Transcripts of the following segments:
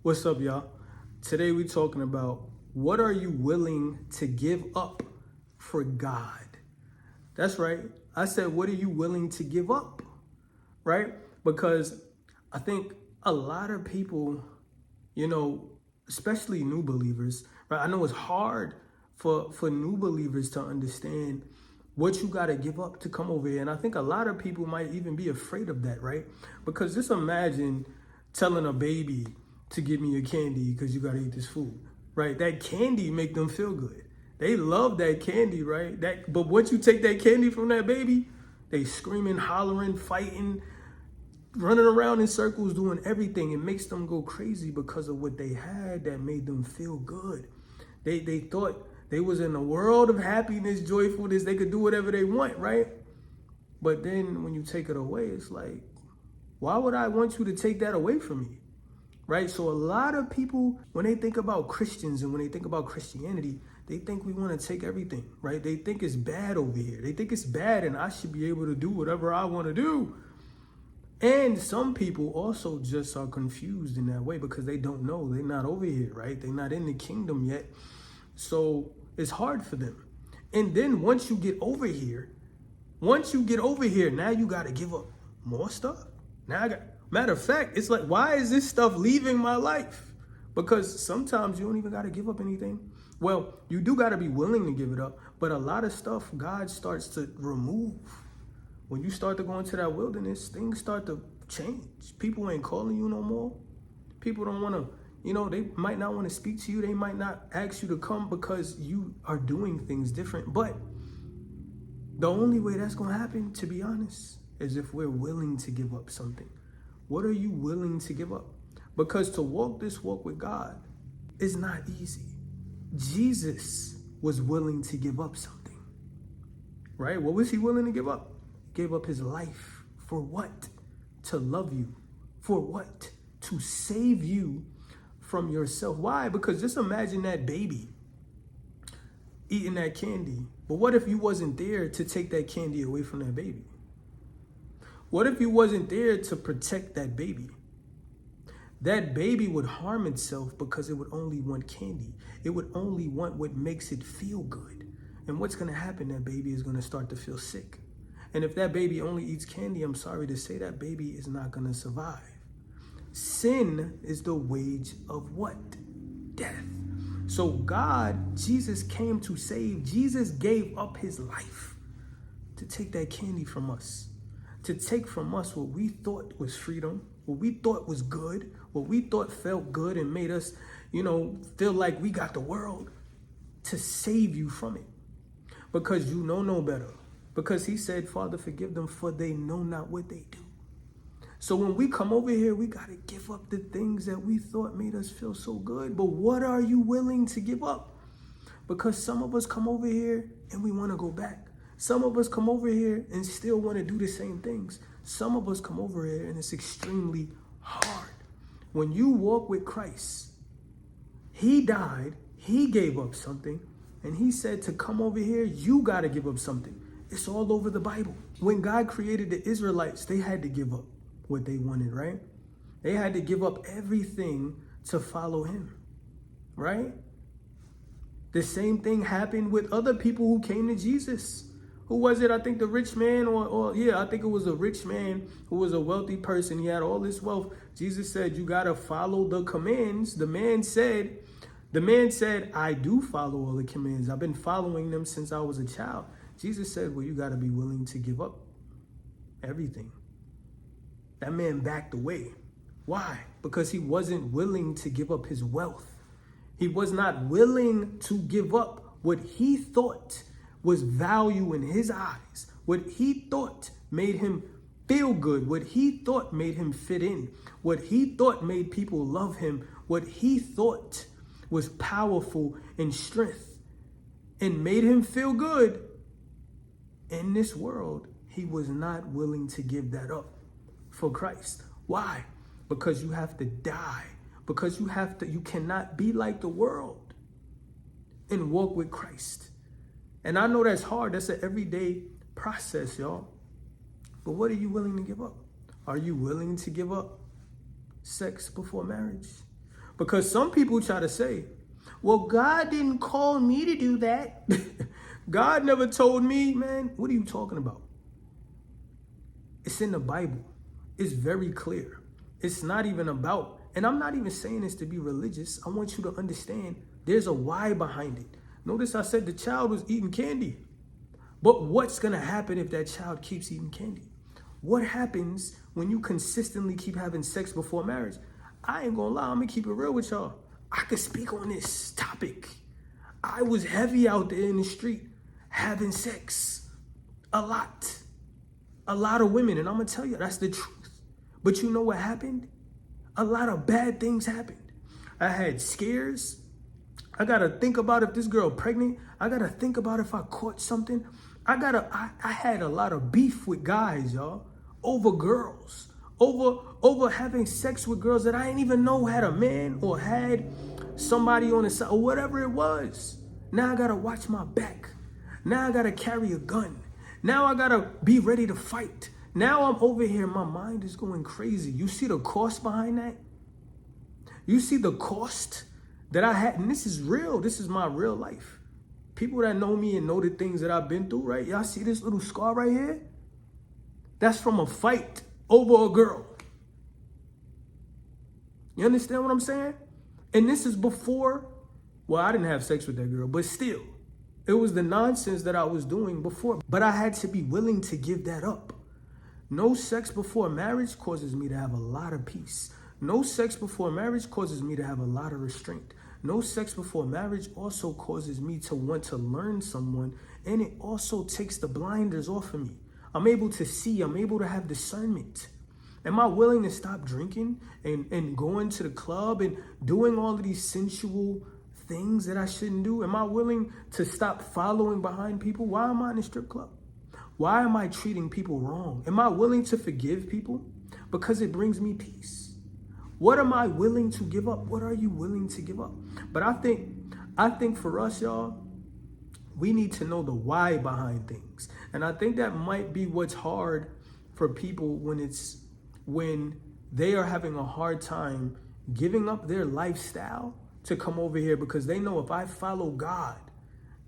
What's up, y'all? Today we're talking about what are you willing to give up for God? That's right. I said, what are you willing to give up? Right? Because I think a lot of people, especially new believers, right? I know it's hard for new believers to understand what you got to give up to come over here. And I think a lot of people might even be afraid of that, right? Because just imagine telling a baby to give me your candy because you got to eat this food, right? That candy make them feel good. They love that candy, right? But once you take that candy from that baby, they screaming, hollering, fighting, running around in circles, doing everything. It makes them go crazy because of what they had that made them feel good. They thought they was in a world of happiness, joyfulness. They could do whatever they want, right? But then when you take it away, it's like, why would I want you to take that away from me? Right? So a lot of people, when they think about Christians and when they think about Christianity, they think we want to take everything, right? They think it's bad over here. They think it's bad and I should be able to do whatever I want to do. And some people also just are confused in that way because they don't know. They're not over here, right? They're not in the kingdom yet. So it's hard for them. And then once you get over here, now you got to give up more stuff. Matter of fact, it's like, why is this stuff leaving my life? Because sometimes you don't even got to give up anything. Well, you do got to be willing to give it up. But a lot of stuff God starts to remove. When you start to go into that wilderness, things start to change. People ain't calling you no more. People don't want to, they might not want to speak to you. They might not ask you to come because you are doing things different. But the only way that's going to happen, to be honest, is if we're willing to give up something. What are you willing to give up? Because to walk this walk with God is not easy. Jesus was willing to give up something, right? What was he willing to give up? Gave up his life. For what? To love you. For what? To save you from yourself. Why? Because just imagine that baby eating that candy. But what if you wasn't there to take that candy away from that baby? What if you wasn't there to protect that baby? That baby would harm itself because it would only want candy. It would only want what makes it feel good. And what's going to happen? That baby is going to start to feel sick. And if that baby only eats candy, I'm sorry to say that baby is not going to survive. Sin is the wage of what? Death. So Jesus came to save. Jesus gave up his life to take that candy from us. To take from us what we thought was freedom, what we thought was good, what we thought felt good and made us, feel like we got the world, to save you from it. Because you know no better. Because he said, Father, forgive them, for they know not what they do. So when we come over here, we got to give up the things that we thought made us feel so good. But what are you willing to give up? Because some of us come over here and we want to go back. Some of us come over here and still want to do the same things. Some of us come over here and it's extremely hard. When you walk with Christ, he died, he gave up something, and he said to come over here, you got to give up something. It's all over the Bible. When God created the Israelites, they had to give up what they wanted, right? They had to give up everything to follow him, right? The same thing happened with other people who came to Jesus. Who was it? I think the rich man I think it was a rich man who was a wealthy person. He had all this wealth. Jesus said, you got to follow the commands. The man said, I do follow all the commands. I've been following them since I was a child. Jesus said, well, you got to be willing to give up everything. That man backed away. Why? Because he wasn't willing to give up his wealth. He was not willing to give up what he thought was value in his eyes, what he thought made him feel good, what he thought made him fit in, what he thought made people love him, what he thought was powerful in strength and made him feel good. In this world, he was not willing to give that up for Christ. Why? Because you have to die. Because you cannot be like the world and walk with Christ. And I know that's hard. That's an everyday process, y'all. But what are you willing to give up? Are you willing to give up sex before marriage? Because some people try to say, well, God didn't call me to do that. God never told me, man, what are you talking about? It's in the Bible. It's very clear. It's not even about, and I'm not even saying this to be religious. I want you to understand there's a why behind it. Notice I said the child was eating candy. But what's going to happen if that child keeps eating candy? What happens when you consistently keep having sex before marriage? I ain't going to lie. I'm going to keep it real with y'all. I could speak on this topic. I was heavy out there in the street having sex. A lot. A lot of women. And I'm going to tell you, that's the truth. But you know what happened? A lot of bad things happened. I had scares. I got to think about if this girl pregnant. I got to think about if I caught something. I had a lot of beef with guys, y'all, over girls, over having sex with girls that I didn't even know had a man or had somebody on the side or whatever it was. Now I got to watch my back. Now I got to carry a gun. Now I got to be ready to fight. Now I'm over here. My mind is going crazy. You see the cost behind that? You see the cost that I had, and this is real. This is my real life. People that know me and know the things that I've been through, right? Y'all see this little scar right here? That's from a fight over a girl. You understand what I'm saying? And this is before, well, I didn't have sex with that girl, but still, it was the nonsense that I was doing before. But I had to be willing to give that up. No sex before marriage causes me to have a lot of peace. No sex before marriage causes me to have a lot of restraint. No sex before marriage also causes me to want to learn someone, and it also takes the blinders off of me. I'm able to see, I'm able to have discernment. Am I willing to stop drinking and going to the club and doing all of these sensual things that I shouldn't do? Am I willing to stop following behind people? Why am I in a strip club? Why am I treating people wrong? Am I willing to forgive people? Because it brings me peace. What am I willing to give up? What are you willing to give up? But I think for us, y'all, we need to know the why behind things. And I think that might be what's hard for people when they are having a hard time giving up their lifestyle to come over here, because they know if I follow God,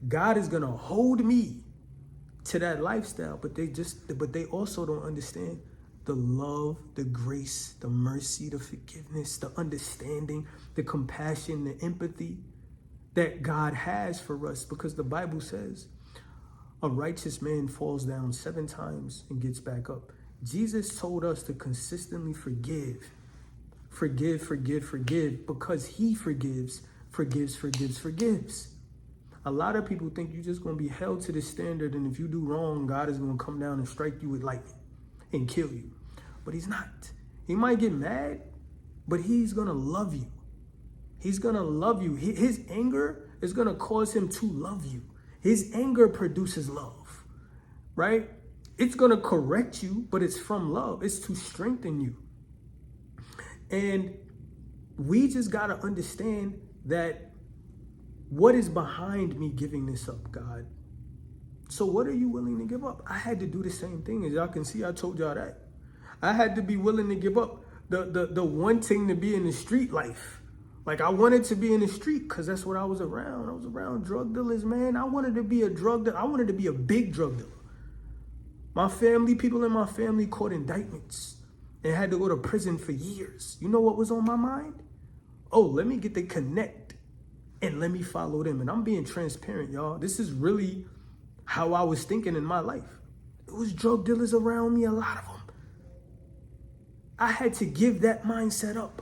God is going to hold me to that lifestyle. But they also don't understand the love, the grace, the mercy, the forgiveness, the understanding, the compassion, the empathy that God has for us. Because the Bible says a righteous man falls down 7 times and gets back up. Jesus told us to consistently forgive, because he forgives. A lot of people think you're just going to be held to the standard, and if you do wrong, God is going to come down and strike you with lightning and kill you. But he's not. He might get mad, but he's going to love you. He's going to love you. His anger is going to cause him to love you. His anger produces love, right? It's going to correct you, but it's from love. It's to strengthen you. And we just got to understand that what is behind me giving this up, God? So what are you willing to give up? I had to do the same thing. As y'all can see, I told y'all that. I had to be willing to give up the wanting to be in the street life. Like, I wanted to be in the street because that's what I was around. I was around drug dealers, man. I wanted to be a drug dealer. I wanted to be a big drug dealer. People in my family caught indictments and had to go to prison for years. You know what was on my mind? Oh, let me get the connect and let me follow them. And I'm being transparent, y'all. This is really how I was thinking in my life. It was drug dealers around me, a lot of them. I had to give that mindset up.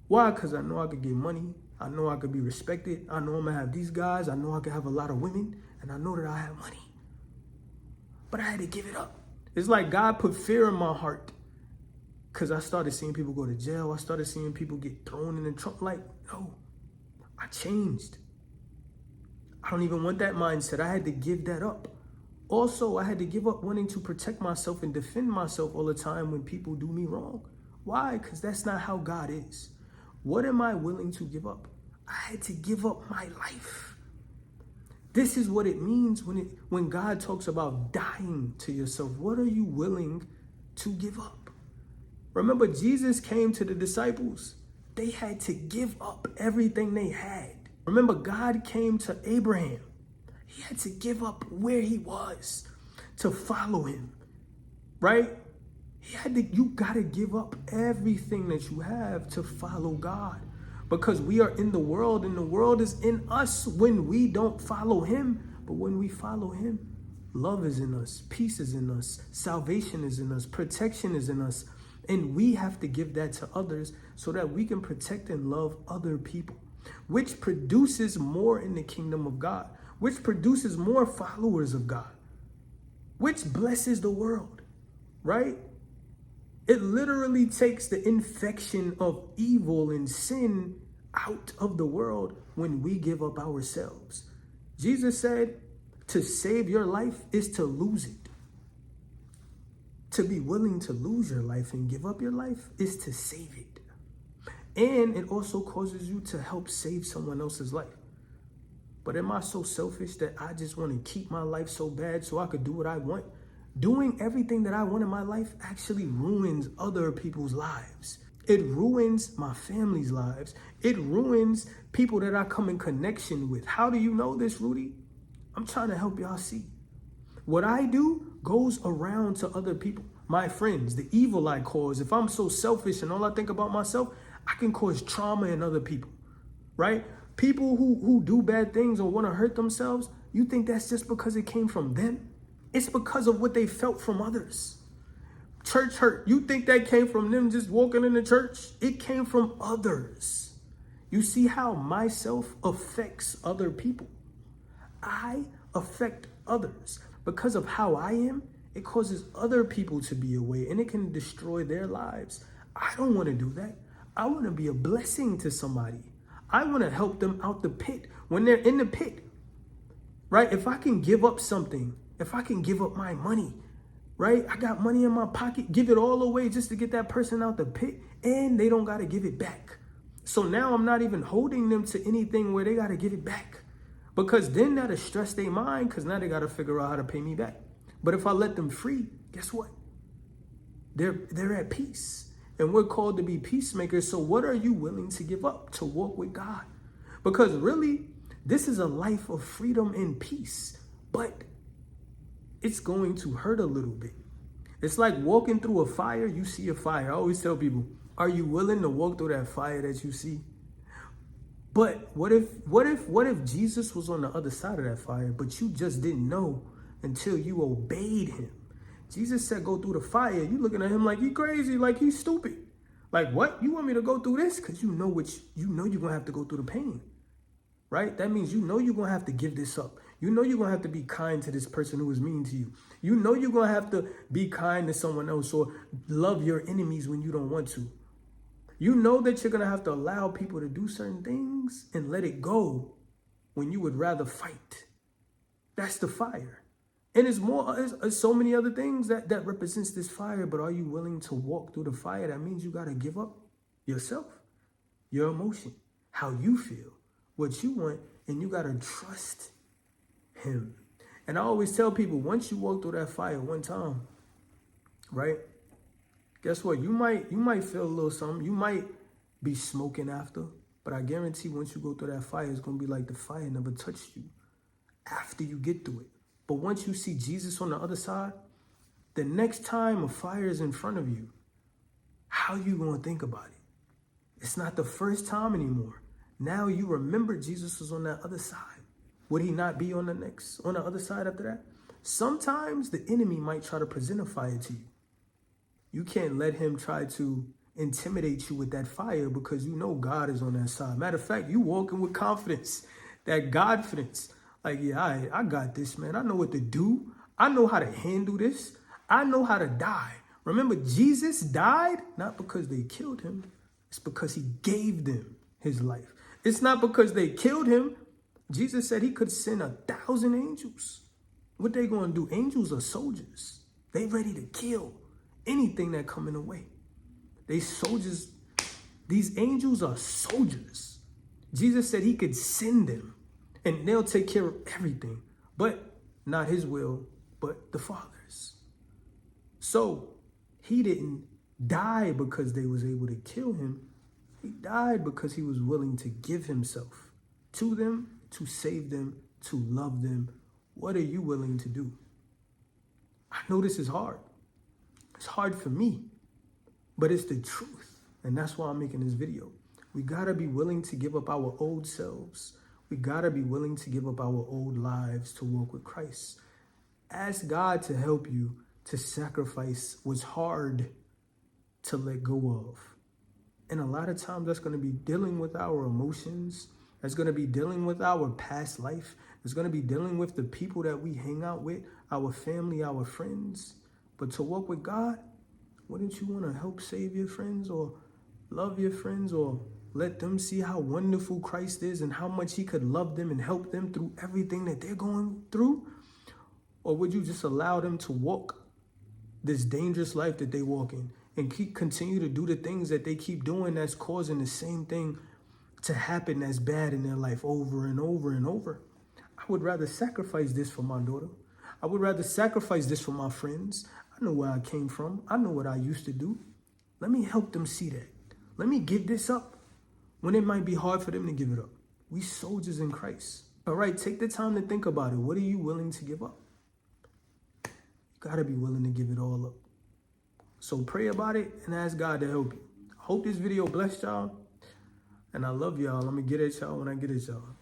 Why? Because I know I could get money. I know I could be respected. I know I'm going to have these guys. I know I could have a lot of women. And I know that I have money. But I had to give it up. It's like God put fear in my heart. Because I started seeing people go to jail. I started seeing people get thrown in the trunk. Like, no, I changed. I don't even want that mindset. I had to give that up. Also, I had to give up wanting to protect myself and defend myself all the time when people do me wrong. Why? Because that's not how God is. What am I willing to give up? I had to give up my life. This is what it means when God talks about dying to yourself. What are you willing to give up? Remember, Jesus came to the disciples They had to give up everything they had. Remember, God came to Abraham. He had to give up where he was to follow him, right? You got to give up everything that you have to follow God, because we are in the world and the world is in us when we don't follow him. But when we follow him, love is in us, peace is in us, salvation is in us, protection is in us. And we have to give that to others so that we can protect and love other people, which produces more in the kingdom of God, which produces more followers of God, which blesses the world, right? It literally takes the infection of evil and sin out of the world when we give up ourselves. Jesus said to save your life is to lose it. To be willing to lose your life and give up your life is to save it. And it also causes you to help save someone else's life. But am I so selfish that I just want to keep my life so bad so I could do what I want? Doing everything that I want in my life actually ruins other people's lives. It ruins my family's lives. It ruins people that I come in connection with. How do you know this, Rudy? I'm trying to help y'all see. What I do goes around to other people, my friends, the evil I cause. If I'm so selfish and all I think about myself, I can cause trauma in other people, right? People who do bad things or want to hurt themselves, you think that's just because it came from them? It's because of what they felt from others. Church hurt, you think that came from them just walking in the church? It came from others. You see how myself affects other people? I affect others. Because of how I am, it causes other people to be away and it can destroy their lives. I don't want to do that. I want to be a blessing to somebody. I want to help them out the pit when they're in the pit, right? If I can give up something, if I can give up my money, right? I got money in my pocket, give it all away just to get that person out the pit, and they don't got to give it back. So now I'm not even holding them to anything where they got to give it back. Because then that'll stress their mind, because now they got to figure out how to pay me back. But if I let them free, guess what? They're at peace. And we're called to be peacemakers. So what are you willing to give up to walk with God? Because really, this is a life of freedom and peace. But it's going to hurt a little bit. It's like walking through a fire. You see a fire. I always tell people, are you willing to walk through that fire that you see? But what if Jesus was on the other side of that fire, but you just didn't know until you obeyed him? Jesus said, go through the fire. You looking at him like he crazy, like he's stupid. Like, what? You want me to go through this? Because you know you're going to have to go through the pain, right? That means you know you're going to have to give this up. You know you're going to have to be kind to this person who is mean to you. You know you're going to have to be kind to someone else or love your enemies when you don't want to. You know that you're going to have to allow people to do certain things and let it go when you would rather fight. That's the fire. And it's so many other things that represents this fire. But are you willing to walk through the fire? That means you got to give up yourself, your emotion, how you feel, what you want, and you got to trust him. And I always tell people, once you walk through that fire one time, right? Guess what? You might feel a little something. You might be smoking after, but I guarantee once you go through that fire, it's going to be like the fire never touched you after you get through it. But once you see Jesus on the other side, the next time a fire is in front of you, how you going to think about it? It's not the first time anymore. Now you remember Jesus was on that other side. Would he not be on the other side after that? Sometimes the enemy might try to present a fire to you. You can't let him try to intimidate you with that fire because you know God is on that side. Matter of fact, you walking with confidence, that Godfidence. Like, yeah, I got this, man. I know what to do. I know how to handle this. I know how to die. Remember, Jesus died not because they killed him. It's because he gave them his life. It's not because they killed him. Jesus said he could send 1,000 angels. What they going to do? Angels are soldiers. They ready to kill anything that come in the way. These angels are soldiers. Jesus said he could send them and they'll take care of everything, but not his will, but the Father's. So he didn't die because they was able to kill him. He died because he was willing to give himself to them, to save them, to love them. What are you willing to do? I know this is hard. It's hard for me, but it's the truth. And that's why I'm making this video. We gotta be willing to give up our old selves. We gotta be willing to give up our old lives to walk with Christ. Ask God to help you to sacrifice what's hard to let go of. And a lot of times that's going to be dealing with our emotions. That's going to be dealing with our past life. It's going to be dealing with the people that we hang out with, our family, our friends. But to walk with God, wouldn't you want to help save your friends or love your friends or let them see how wonderful Christ is and how much he could love them and help them through everything that they're going through? Or would you just allow them to walk this dangerous life that they walk in and continue to do the things that they keep doing that's causing the same thing to happen that's bad in their life over and over and over? I would rather sacrifice this for my daughter. I would rather sacrifice this for my friends. I know where I came from. I know what I used to do. Let me help them see that. Let me give this up when it might be hard for them to give it up. We soldiers in Christ. All right, take the time to think about it. What are you willing to give up? You gotta be willing to give it all up. So pray about it and ask God to help you. I hope this video blessed y'all. And I love y'all. I'm gonna get at y'all when I get at y'all.